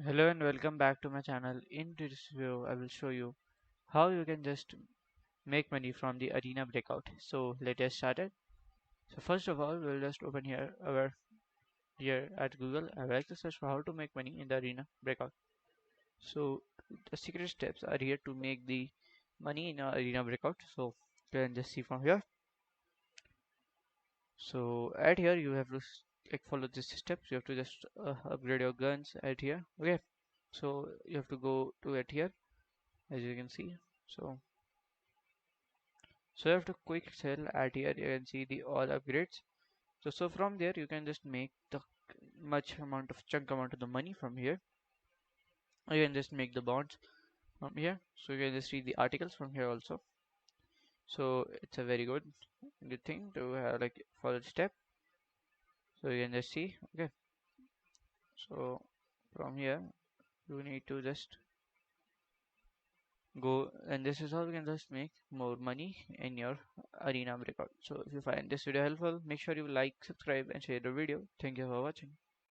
Hello and welcome back to my channel. In this video I will show you how you can just make money from the arena breakout. So let us start it. So first of all we'll just open here at Google. I will like to search for how to make money in the arena breakout. So the secret steps are here to make the money in our arena breakout. So you can just see from here. So at here you have to like follow these steps. You have to just upgrade your guns at here. Okay. So you have to go to it here as you can see. So you have to quick sell at here. You can see the all upgrades. So from there you can just make the much amount of chunk amount of the money from here. Or you can just make the bonds from here. So you can just read the articles from here also. So it's a very good thing to have like follow the step. So you can just see. Okay. So from here you need to just go, and this is how you can just make more money in your arena breakout. So if you find this video helpful, make sure you like, subscribe and share the video. Thank you for watching.